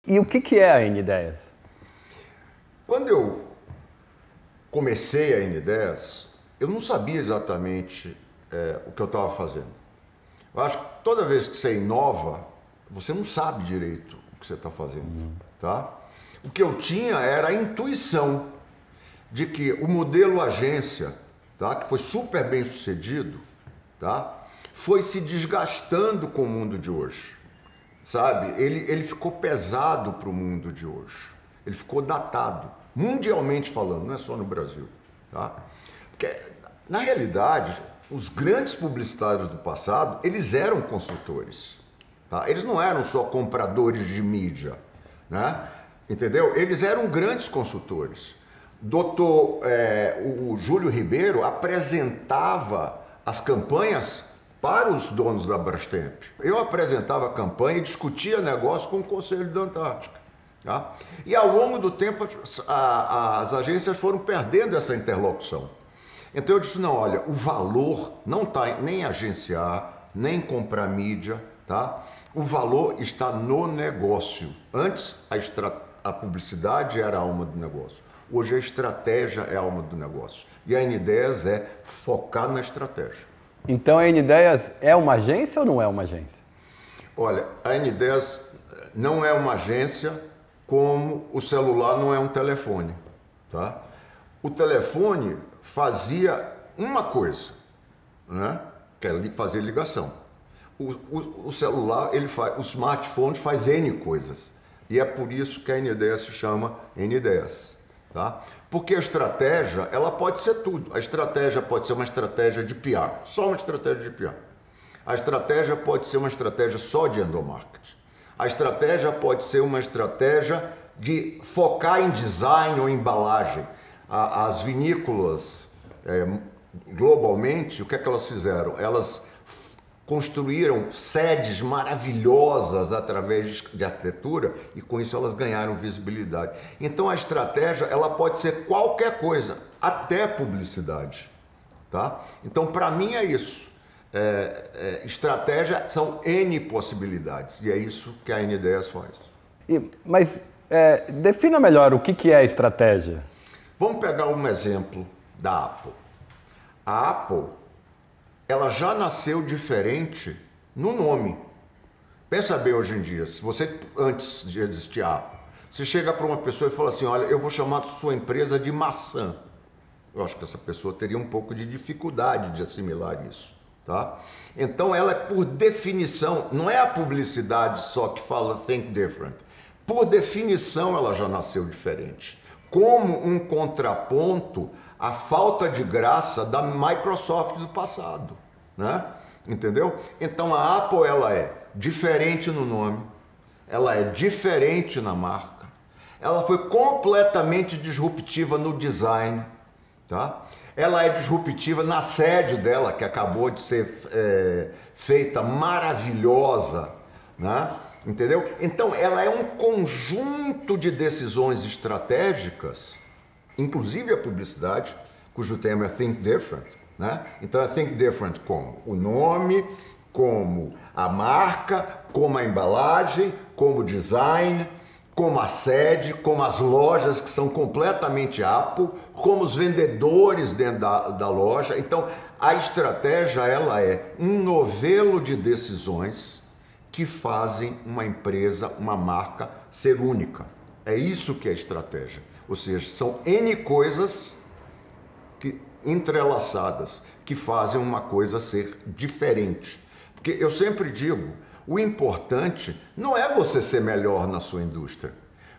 E o que é a N-Ideias? Quando eu comecei a N-Ideias, eu não sabia exatamente o que eu estava fazendo. Eu acho que toda vez que você inova, você não sabe direito o que você está fazendo, tá? O que eu tinha era a intuição de que o modelo agência, tá, que foi super bem sucedido, tá, foi se desgastando com o mundo de hoje, sabe? Ele ficou pesado para o mundo de hoje. Ele ficou datado, mundialmente falando, não é só no Brasil, tá? Porque, na realidade, os grandes publicitários do passado, eles eram consultores, tá? Eles não eram só compradores de mídia, né? Entendeu? Eles eram grandes consultores. O Júlio Ribeiro apresentava as campanhas para os donos da Brastemp. Eu apresentava a campanha e discutia negócio com o Conselho da Antártica. Tá? E ao longo do tempo as agências foram perdendo essa interlocução. Então eu disse, não, olha, o valor não está nem em agenciar, nem comprar mídia, tá? O valor está no negócio. Antes a publicidade era a alma do negócio. Hoje a estratégia é a alma do negócio. E a N-Ideias é focar na estratégia. Então a N-Ideias é uma agência ou não é uma agência? Olha, a N-Ideias não é uma agência como o celular não é um telefone, tá? O telefone fazia uma coisa, né? Que é fazer ligação. O celular, o smartphone faz N coisas. E é por isso que a N-Ideias se chama N-Ideias, tá? Porque a estratégia, ela pode ser tudo. A estratégia pode ser uma estratégia de PR, só uma estratégia de PR. A estratégia pode ser uma estratégia só de endomarketing. A estratégia pode ser uma estratégia de focar em design ou embalagem. As vinícolas, globalmente, o que é que elas fizeram? Elas construíram sedes maravilhosas através de arquitetura e com isso elas ganharam visibilidade. Então a estratégia, ela pode ser qualquer coisa, até publicidade, tá? Então para mim é isso. Estratégia são N possibilidades e é isso que a N-Ideias faz. Mas defina melhor o que é estratégia. Vamos pegar um exemplo da Apple. A Apple, ela já nasceu diferente no nome. Pensa bem hoje em dia, se você, antes de existir a Apple, você chega para uma pessoa e fala assim, olha, eu vou chamar a sua empresa de maçã. Eu acho que essa pessoa teria um pouco de dificuldade de assimilar isso, tá? Então ela é, por definição, não é a publicidade só que fala think different. Por definição ela já nasceu diferente. Como um contraponto à falta de graça da Microsoft do passado, né? Entendeu? Então a Apple, ela é diferente no nome, ela é diferente na marca, ela foi completamente disruptiva no design, tá? Ela é disruptiva na sede dela, que acabou de ser feita maravilhosa, né? Entendeu? Então ela é um conjunto de decisões estratégicas, inclusive a publicidade, cujo tema é Think Different, né? Então é Think Different como o nome, como a marca, como a embalagem, como o design, como a sede, como as lojas que são completamente Apple, como os vendedores dentro da loja. Então a estratégia, ela é um novelo de decisões que fazem uma empresa, uma marca ser única. É isso que é estratégia. Ou seja, são N coisas entrelaçadas que fazem uma coisa ser diferente. Porque eu sempre digo, o importante não é você ser melhor na sua indústria,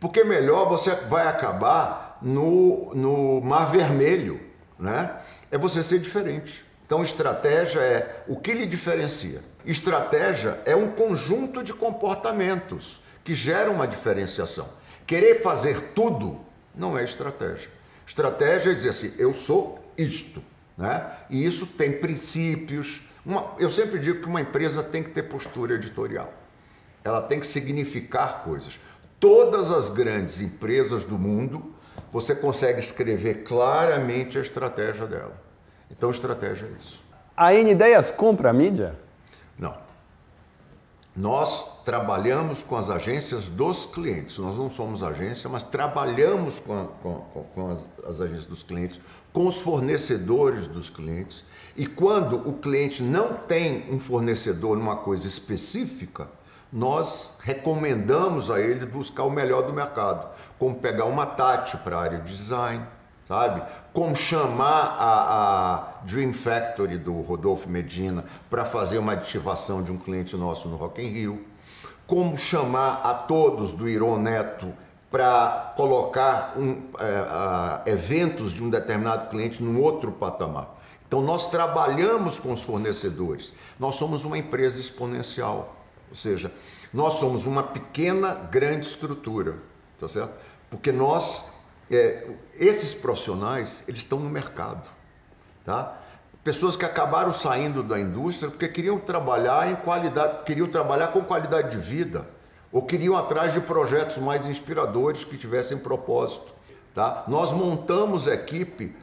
porque melhor você vai acabar no mar vermelho, né? É você ser diferente. Então estratégia é o que lhe diferencia. Estratégia é um conjunto de comportamentos que geram uma diferenciação. Querer fazer tudo não é estratégia. Estratégia é dizer assim, eu sou isto, né? E isso tem princípios. Eu sempre digo que uma empresa tem que ter postura editorial. Ela tem que significar coisas. Todas as grandes empresas do mundo, você consegue escrever claramente a estratégia dela. Então, estratégia é isso. A N-Ideias compra a mídia? Não. Nós trabalhamos com as agências dos clientes. Nós não somos agência, mas trabalhamos com as agências dos clientes, com os fornecedores dos clientes. E quando o cliente não tem um fornecedor numa coisa específica, nós recomendamos a ele buscar o melhor do mercado, como pegar uma Tati para a área de design, sabe? Como chamar a Dream Factory do Rodolfo Medina para fazer uma ativação de um cliente nosso no Rock in Rio, como chamar a todos do Iron Neto para colocar eventos de um determinado cliente num outro patamar. Então nós trabalhamos com os fornecedores, nós somos uma empresa exponencial, ou seja, nós somos uma pequena, grande estrutura, tá certo? Porque esses profissionais, eles estão no mercado, tá? Pessoas que acabaram saindo da indústria porque queriam trabalhar em qualidade, queriam trabalhar com qualidade de vida, ou queriam atrás de projetos mais inspiradores que tivessem propósito, tá? Nós montamos equipe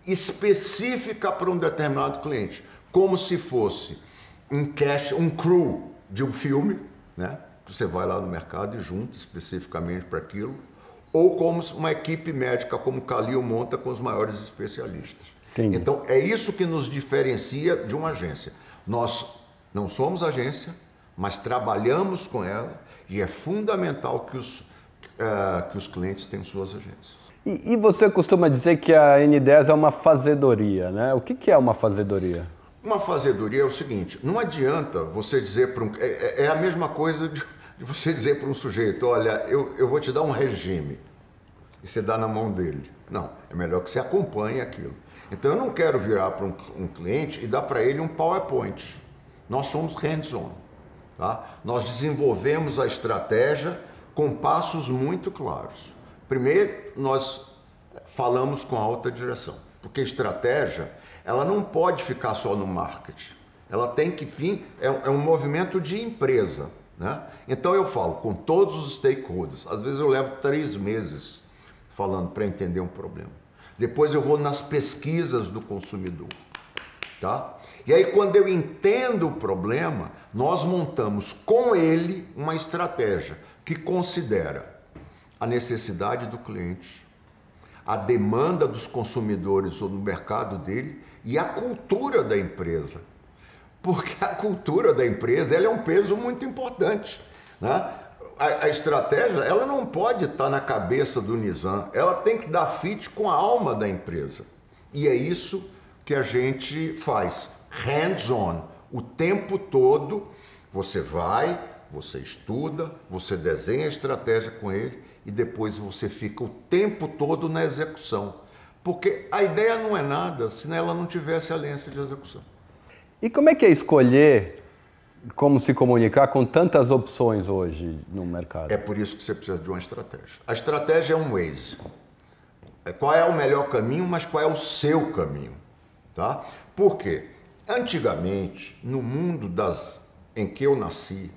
específica para um determinado cliente, como se fosse um crew de um filme, né? Você vai lá no mercado e junta especificamente para aquilo, ou como uma equipe médica, como o Calil monta com os maiores especialistas. Entendi. Então, é isso que nos diferencia de uma agência. Nós não somos agência, mas trabalhamos com ela e é fundamental que os clientes tenham suas agências. E você costuma dizer que a N10 é uma fazedoria, né? O que é uma fazedoria? Uma fazedoria é o seguinte, não adianta você dizer para é a mesma coisa de você dizer para um sujeito, olha, eu vou te dar um regime, e você dá na mão dele. Não, é melhor que você acompanhe aquilo. Então eu não quero virar para um cliente e dar para ele um PowerPoint. Nós somos hands-on, tá? Nós desenvolvemos a estratégia com passos muito claros. Primeiro, nós falamos com a alta direção, porque estratégia, ela não pode ficar só no marketing. Ela tem que vir, é um movimento de empresa, né? Então eu falo com todos os stakeholders. Às vezes eu levo 3 meses falando para entender um problema. Depois eu vou nas pesquisas do consumidor, tá? E aí quando eu entendo o problema, nós montamos com ele uma estratégia que considera a necessidade do cliente, a demanda dos consumidores ou no mercado dele e a cultura da empresa. Porque a cultura da empresa ela é um peso muito importante, né? A estratégia ela não pode estar na cabeça do Nizam, ela tem que dar fit com a alma da empresa. E é isso que a gente faz, hands-on, o tempo todo. Você vai, você estuda, você desenha a estratégia com ele e depois você fica o tempo todo na execução. Porque a ideia não é nada se ela não tivesse a lente de execução. E como é que é escolher como se comunicar com tantas opções hoje no mercado? É por isso que você precisa de uma estratégia. A estratégia é um Waze. Qual é o melhor caminho, mas qual é o seu caminho, tá? Por quê? Antigamente, no mundo em que eu nasci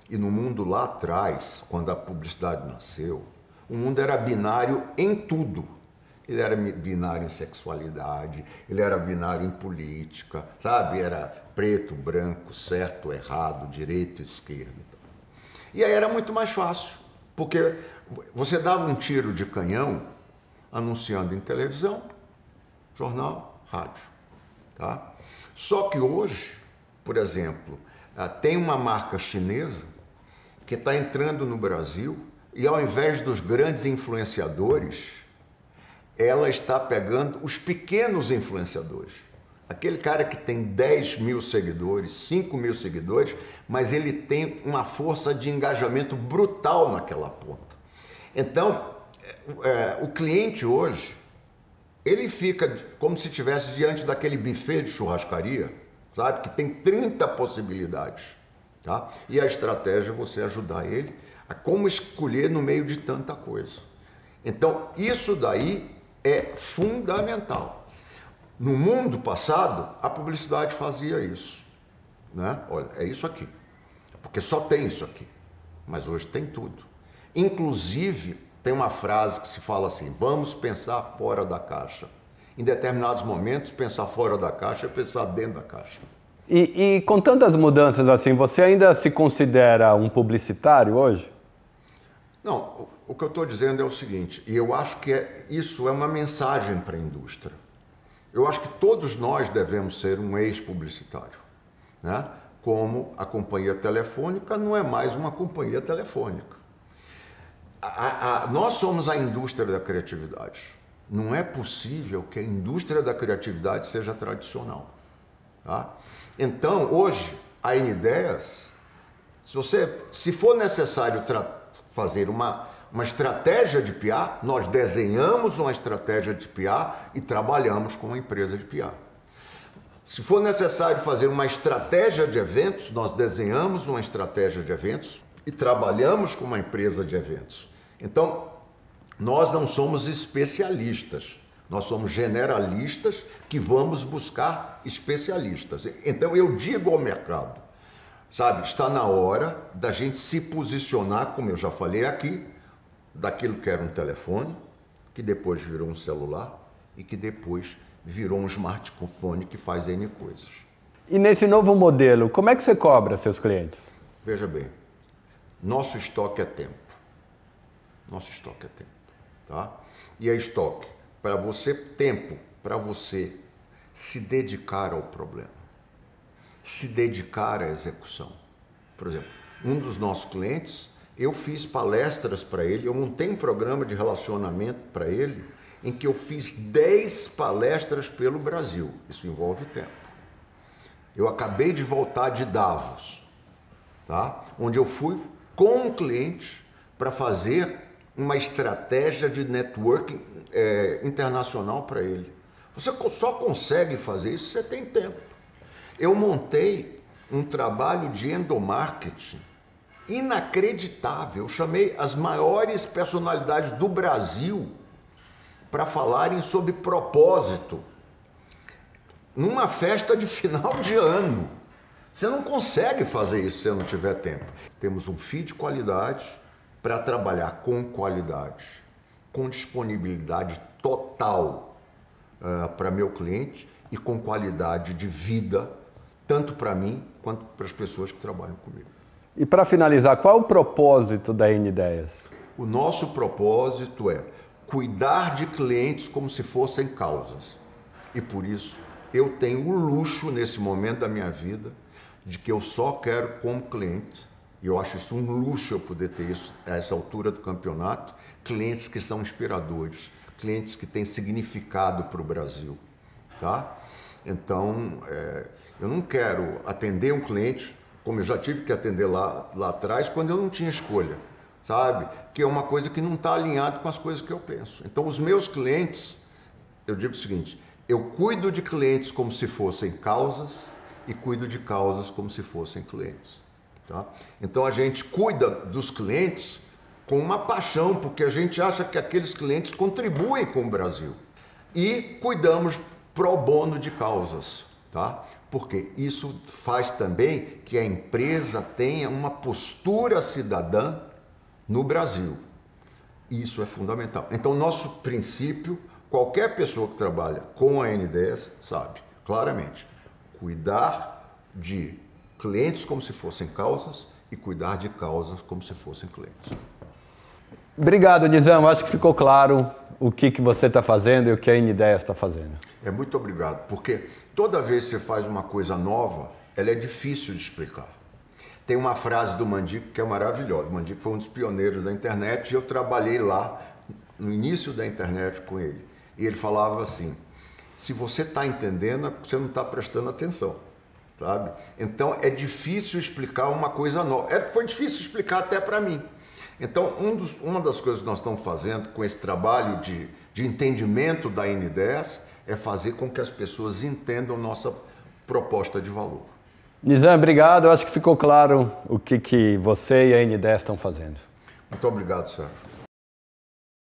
e no mundo lá atrás, quando a publicidade nasceu, o mundo era binário em tudo. Ele era binário em sexualidade, ele era binário em política, sabe? Era preto, branco, certo, errado, direita, esquerda. E aí era muito mais fácil, porque você dava um tiro de canhão anunciando em televisão, jornal, rádio, tá? Só que hoje, por exemplo, tem uma marca chinesa que está entrando no Brasil e ao invés dos grandes influenciadores, ela está pegando os pequenos influenciadores. Aquele cara que tem 10 mil seguidores, 5 mil seguidores, mas ele tem uma força de engajamento brutal naquela ponta. Então, o cliente hoje, ele fica como se estivesse diante daquele buffet de churrascaria, sabe? Que tem 30 possibilidades, tá? E a estratégia é você ajudar ele a como escolher no meio de tanta coisa. Então, isso daí é fundamental. No mundo passado, a publicidade fazia isso, né? Olha, é isso aqui, porque só tem isso aqui, mas hoje tem tudo. Inclusive, tem uma frase que se fala assim, vamos pensar fora da caixa. Em determinados momentos, pensar fora da caixa é pensar dentro da caixa. E com tantas mudanças assim, você ainda se considera um publicitário hoje? Não, o que eu estou dizendo é o seguinte, e eu acho que isso é uma mensagem para a indústria. Eu acho que todos nós devemos ser um ex-publicitário, né? Como a companhia telefônica não é mais uma companhia telefônica. Nós somos a indústria da criatividade. Não é possível que a indústria da criatividade seja tradicional. Tá? Então, hoje, a N10, se for necessário fazer uma estratégia de PR, nós desenhamos uma estratégia de PR e trabalhamos com uma empresa de PR. Se for necessário fazer uma estratégia de eventos, nós desenhamos uma estratégia de eventos e trabalhamos com uma empresa de eventos. Então, nós não somos especialistas, nós somos generalistas que vamos buscar especialistas. Então, eu digo ao mercado, sabe, está na hora da gente se posicionar, como eu já falei aqui, daquilo que era um telefone, que depois virou um celular e que depois virou um smartphone que faz N coisas. E nesse novo modelo, como é que você cobra seus clientes? Veja bem, nosso estoque é tempo. Nosso estoque é tempo, tá? E é estoque para você, tempo para você se dedicar ao problema, se dedicar à execução. Por exemplo, um dos nossos clientes, eu fiz palestras para ele, eu montei um programa de relacionamento para ele, em que eu fiz 10 palestras pelo Brasil. Isso envolve tempo. Eu acabei de voltar de Davos, tá? Onde eu fui com um cliente para fazer uma estratégia de networking internacional para ele. Você só consegue fazer isso se você tem tempo. Eu montei um trabalho de endomarketing inacreditável. Eu chamei as maiores personalidades do Brasil para falarem sobre propósito numa festa de final de ano. Você não consegue fazer isso se você não tiver tempo. Temos um feed de qualidade para trabalhar com qualidade, com disponibilidade total para meu cliente e com qualidade de vida, tanto para mim quanto para as pessoas que trabalham comigo. E para finalizar, qual é o propósito da N10? O nosso propósito é cuidar de clientes como se fossem causas. E por isso eu tenho o luxo nesse momento da minha vida de que eu só quero como cliente, e eu acho isso um luxo eu poder ter isso a essa altura do campeonato, clientes que são inspiradores, clientes que têm significado para o Brasil, tá? Então, eu não quero atender um cliente como eu já tive que atender lá atrás, quando eu não tinha escolha, sabe? Que é uma coisa que não está alinhado com as coisas que eu penso. Então, os meus clientes, eu digo o seguinte, eu cuido de clientes como se fossem causas e cuido de causas como se fossem clientes. Tá? Então a gente cuida dos clientes com uma paixão, porque a gente acha que aqueles clientes contribuem com o Brasil. E cuidamos pro bono de causas, tá? Porque isso faz também que a empresa tenha uma postura cidadã no Brasil. Isso é fundamental. Então, nosso princípio, qualquer pessoa que trabalha com a N10 sabe, claramente, cuidar de clientes como se fossem causas e cuidar de causas como se fossem clientes. Obrigado, Nizam. Acho que ficou claro o que você está fazendo e o que a N10 está fazendo. Muito obrigado, porque toda vez que você faz uma coisa nova, ela é difícil de explicar. Tem uma frase do Mandico que é maravilhosa. O Mandico foi um dos pioneiros da internet e eu trabalhei lá no início da internet com ele. E ele falava assim, se você está entendendo é porque você não está prestando atenção. Sabe? Então é difícil explicar uma coisa nova. Foi difícil explicar até para mim. Então uma das coisas que nós estamos fazendo com esse trabalho de entendimento da N10 é fazer com que as pessoas entendam nossa proposta de valor. Nizam, obrigado. Eu acho que ficou claro o que você e a N10 estão fazendo. Muito obrigado, Sérgio.